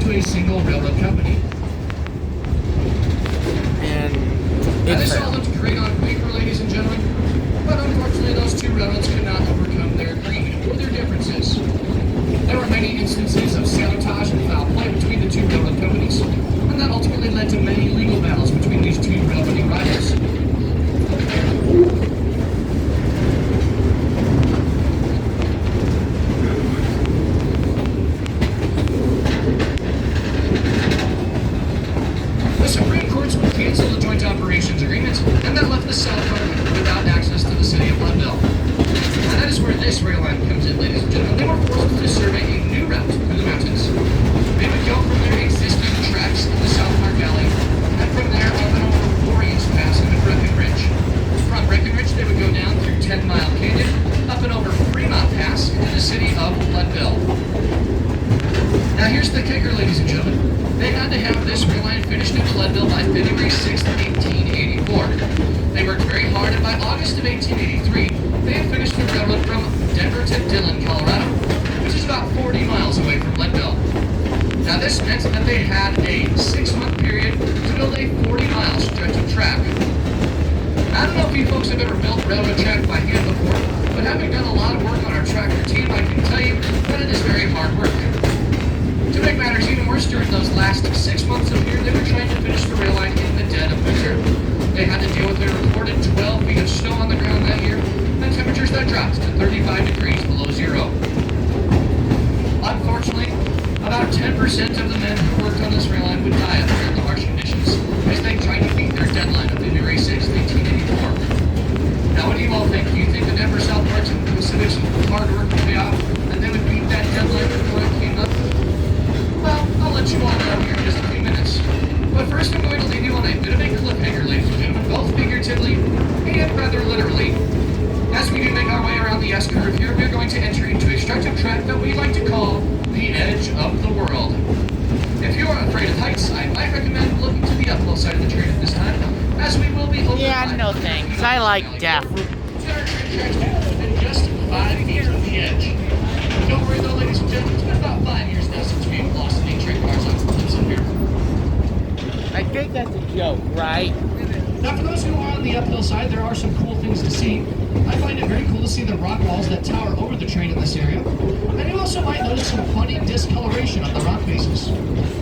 to a single railroad company. And Now, this all looked great on paper, ladies and gentlemen, but unfortunately those two railroads could not overcome their agreement or their differences. There were many instances of sabotage and foul play between the two railroad companies, and that ultimately led to many legal battles between these two railroading rivals. The Supreme Court would cancel the Joint Operations Agreement, and that left the South Park without access to the city of Leadville. And that is where this rail line comes in, ladies and gentlemen. They were forced to survey a new route through the mountains. They would go from their existing tracks in the South Park Valley, and from there up and over Warriors Pass into Breckenridge. From Breckenridge, they would go down through 10 Mile Canyon, up and over Fremont Pass into the city of Leadville. Now here's the kicker, ladies and gentlemen. They had to have this rail line finished into Leadville by February 6, 1884. They worked very hard, and by August of 1883, they had finished the railroad from Denver to Dillon, Colorado, which is about 40 miles away from Leadville. Now this meant that they had a 6-month period to build a 40-mile stretch of track. I don't know if you folks have ever built railroad track by hand before, but having done a lot of work on our tractor team, I can tell you that it is very hard work. To make matters even worse, during those last 6 months of the year, they were trying to finish the rail line in the dead of winter. They had to deal with a reported 12 feet of snow on the ground that year, and temperatures that dropped to 35 degrees below zero. Unfortunately, about 10% of the men who worked on this rail line would die up there in the harsh conditions as they tried to meet their deadline of February 6, 1884. Now, what do you all think? Do you think the Denver South Parks and Pacific's hard work would pay off, and they would beat that deadline before it came up? Well, I'll let you all know here in just a few minutes. But first, I'm going to leave you on a bit of a cliffhanger, ladies and gentlemen, both figuratively and rather literally. As we do make our way around the S-curve here, we're going to enter into a stretch of track that we like to call the edge of the world. If you are afraid of heights, I might recommend looking to the uphill side of the train at this time, as we will be over yeah, no thanks. I like death. And just 5 feet from the edge. Don't worry though, ladies and gentlemen, it's been about 5 years now since we've lost any train cars on cliffs up here. I think that's a joke, right? Now, for those who are on the uphill side, there are some cool things to see. I find it very cool to see the rock walls that tower over the train in this area. And you also might notice some funny discoloration of the rock faces.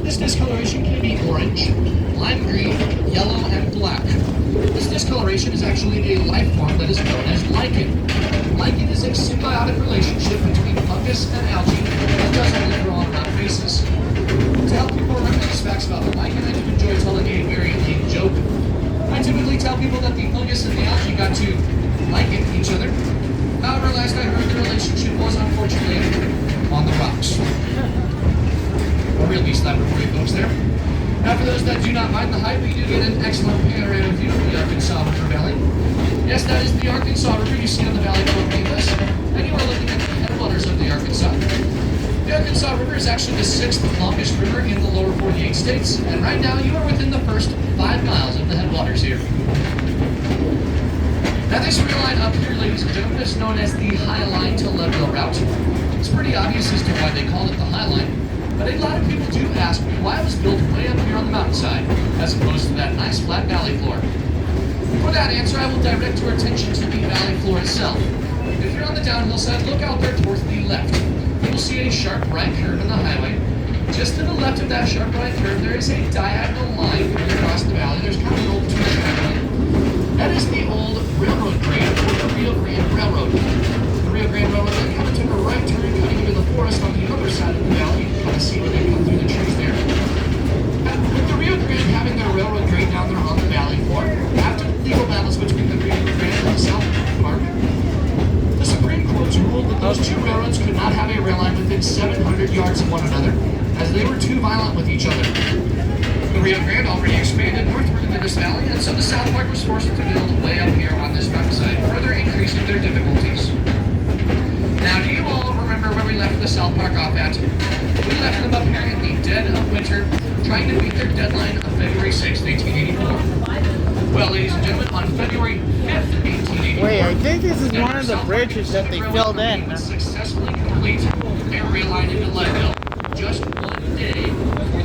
This discoloration can be orange, lime green, yellow, and black. This discoloration is actually a life form that is known as lichen. Lichen is a symbiotic relationship between fungus and algae that does only grow on rock faces. To help people remember these facts about the lichen, I do enjoy telling a very lame joke. I typically tell people that the fungus and the algae got to liking each other. However, last I heard, the relationship was unfortunately on the rocks. A real beast slapper for you folks there. Now, for those that do not mind the height, we do get an excellent panorama view of the Arkansas River Valley. Yes, that is the Arkansas River you see on the valley below us, and you are looking at the headwaters of the Arkansas. The Arkansas River is actually the 6th longest river in the lower 48 states, and right now you are within the first 5 miles of the headwaters here. Now this rail line up here, ladies and gentlemen, is known as the High Line to Leadville route. It's pretty obvious as to why they call it the High Line, but a lot of people do ask me why it was built way up here on the mountainside, as opposed to that nice flat valley floor. For that answer, I will direct your attention to the valley floor itself. If you're on the downhill side, look out there towards the left. You will see a sharp right curve in the highway. Just to the left of that sharp right curve, there is a diagonal line going across the valley. There's kind of an old two-track line. That is the old railroad grade, or the Rio Grande Railroad. The Rio Grande Railroad then kind of took a right turn, cutting into the forest on the other side of the valley. You can kind of see where they come through the trees there. With the Rio Grande having their railroad grade down there on the valley floor, after legal battles between the Rio Grande and the South Park, the Supreme Court ruled that those two railroads could not have a rail line within 700 yards of one another, as they were too violent with each other. The Rio Grande already expanded northward into this valley, and so the South Park was forced to build way up here on this mountainside, further increasing their difficulties. Now, do you all remember where we left the South Park off at? We left them up here in the dead of winter, trying to meet their deadline of February 6, 1884. Well, ladies and gentlemen, on February 5th, 1884... Wait, I think this is one of the bridges that they filled in. ...successfully complete their rail line into Leadville, just one day before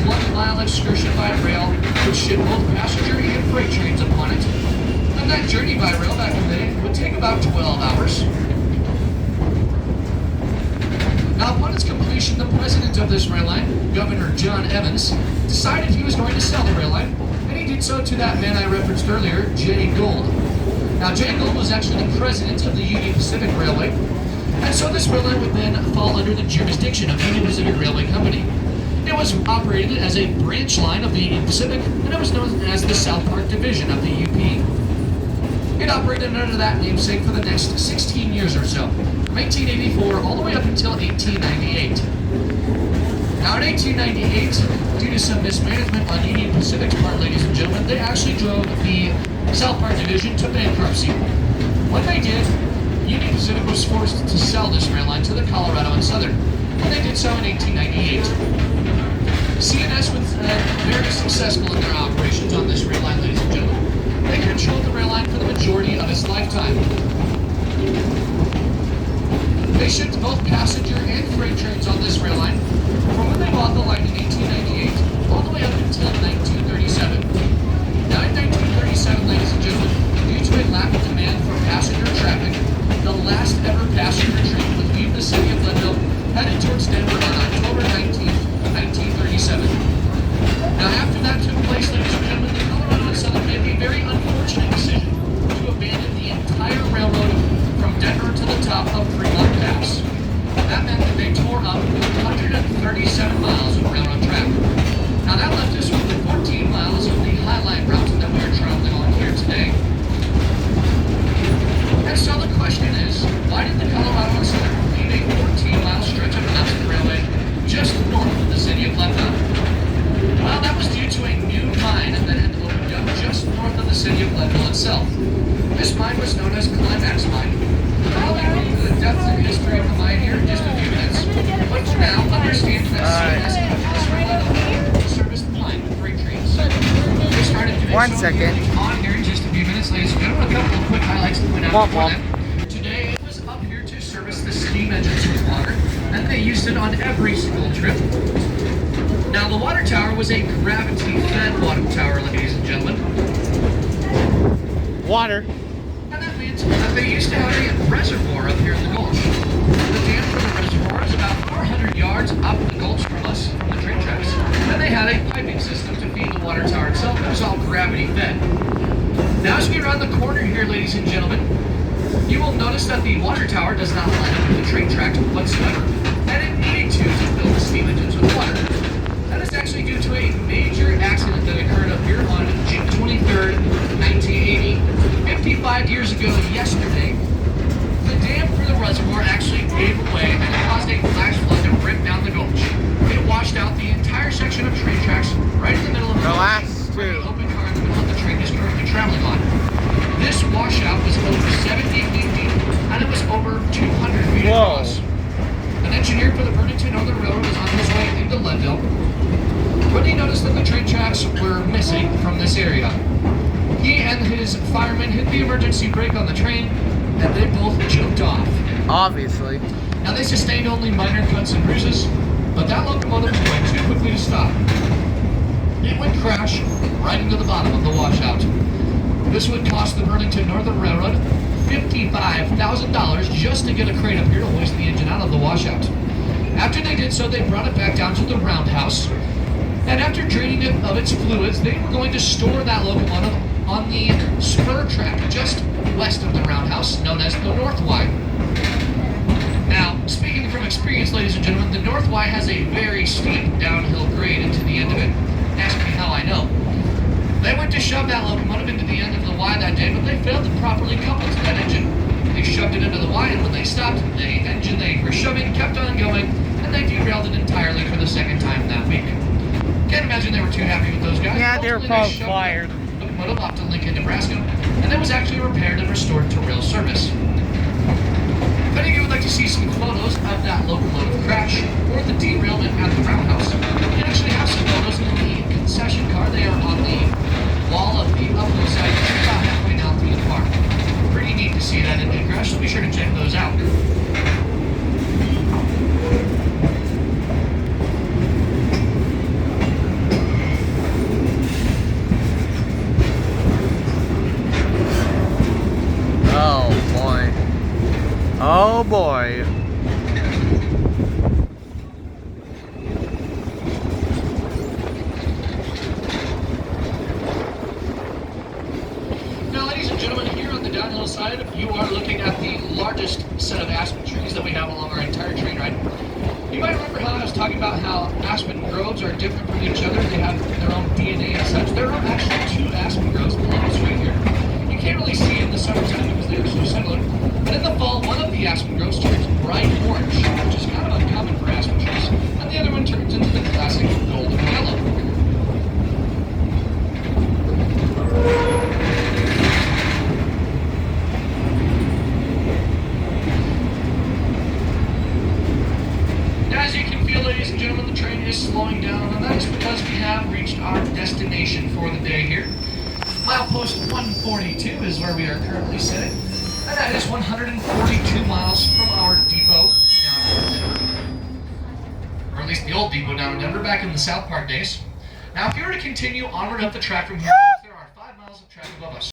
1-mile excursion by rail, which should both passenger and freight trains upon it. And that journey by rail back in the day would take about 12 hours. Now, upon its completion, the president of this rail line, Governor John Evans, decided he was going to sell the rail line, and he did so to that man I referenced earlier, Jay Gould. Now, Jay Gould was actually the president of the Union Pacific Railway, and so this rail line would then fall under the jurisdiction of Union Pacific Railway Company. It was operated as a branch line of the Union Pacific, and it was known as the South Park Division of the UP. It operated under that namesake for the next 16 years or so, from 1884 all the way up until 1898. Now in 1898, due to some mismanagement on Union Pacific's part, ladies and gentlemen, they actually drove the South Park Division to bankruptcy. When they did, Union Pacific was forced to sell this rail line to the Colorado and Southern, and they did so in 1898. CNS was very successful in their operations on this rail line, ladies and gentlemen. They controlled the rail line for the majority of its lifetime. They shipped both passenger and freight trains on this rail line from when they bought the line in 1898 all the way up until 1937. Now in 1937, ladies and gentlemen, due to a lack of demand for passenger traffic, the last ever passenger train would leave the city of Leadville headed towards Denver on October 19th, 1937. Now after that took place, ladies and gentlemen, the Colorado and Southern made a very unfortunate decision to abandon the entire railroad from Denver to the top of Fremont Pass. That meant that they tore up 137 miles of railroad track. Now that left us with 14 miles of the Highline route that we are traveling on here today. And so the question is, why did the Colorado and Southern leave a 14-mile stretch of mountain railway just north of the city of Leadville? Well, that was due to a new mine that had opened up just north of the city of Leadville itself. This mine was known as Climax Mine. I'll be going into the depth and history of the mine here in just a few minutes. But for now, understand that CNS this rail line to service the line with freight trains. They started doing One so second. on here in just a few minutes, ladies and gentlemen. A couple of quick highlights to point out before that. Today, it was up here to service the steam engines with water, and they used it on every single trip. Now, the water tower was a gravity-fed water tower, ladies and gentlemen. Water. And that means that they used to have a reservoir up here in the gulch. The dam for the reservoir is about 400 yards up the gulch from us, from the train tracks. And they had a piping system to feed the water tower itself. It was all gravity-fed. Now, as we round the corner here, ladies and gentlemen, you will notice that the water tower does not line up with the train tracks whatsoever. And it needed to fill the steam engines with water. That is actually due to a major accident that occurred up here on June 23rd, 1980. 55 years ago yesterday, the dam for the reservoir actually gave way and it caused a flash flood to rip down the gulch. It washed out the entire section of train tracks right in the middle of the gulch, where the open car in the middle of the train is currently traveling on. This washout was over 70 feet deep and it was over 200 feet across. An engineer for the Burlington Northern Railroad was on his way into Leadville when he noticed that the train tracks were missing from this area. He and his firemen hit the emergency brake on the train, and they both choked off. Obviously. Now, they sustained only minor cuts and bruises, but that locomotive was going too quickly to stop. It would crash right into the bottom of the washout. This would cost the Burlington Northern Railroad $55,000 just to get a crane up here to hoist the engine out of the washout. After they did so, they brought it back down to the roundhouse, and after draining it of its fluids, they were going to store that locomotive on the spur track just west of the roundhouse, known as the North Y. Now, speaking from experience, ladies and gentlemen, the North Y has a very steep downhill grade into the end of it. Ask me how I know. They went to shove that locomotive into the end of the Y that day, but they failed to properly couple to that engine. They shoved it into the Y, and when they stopped, the engine they were shoving kept on going, and they derailed it entirely for the second time that week. Can't imagine they were too happy with those guys. Yeah, they were probably fired. The locomotive off to Lincoln, Nebraska, and it was actually repaired and restored to rail service. If any of you would like to see some photos of that locomotive crash or the derailment at the roundhouse, we actually have some photos in the concession car. They are on the wall of the uphill side, about halfway down through the park. Pretty neat to see that engine crash, so be sure to check those out. Oh boy. Now, ladies and gentlemen, here on the downhill side, you are looking at the largest set of aspen trees that we have along our entire train ride. You might remember how I was talking about how aspen groves are different from each other. They have their own DNA and such. There are actually 2 aspen groves along this right here. You can't really see in the summertime because they are so similar. But in the fall, one of the aspen groves turns bright orange, which is kind of uncommon for aspen trees. And the other one turns into the classic golden yellow. As you can feel, ladies and gentlemen, the train is slowing down, and that is because we have reached our destination for the day here. Milepost 142 is where we are currently sitting, and that is 142 miles from our depot down in Denver. Or at least the old depot down in Denver, back in the South Park days. Now, if you were to continue onward up the track from here,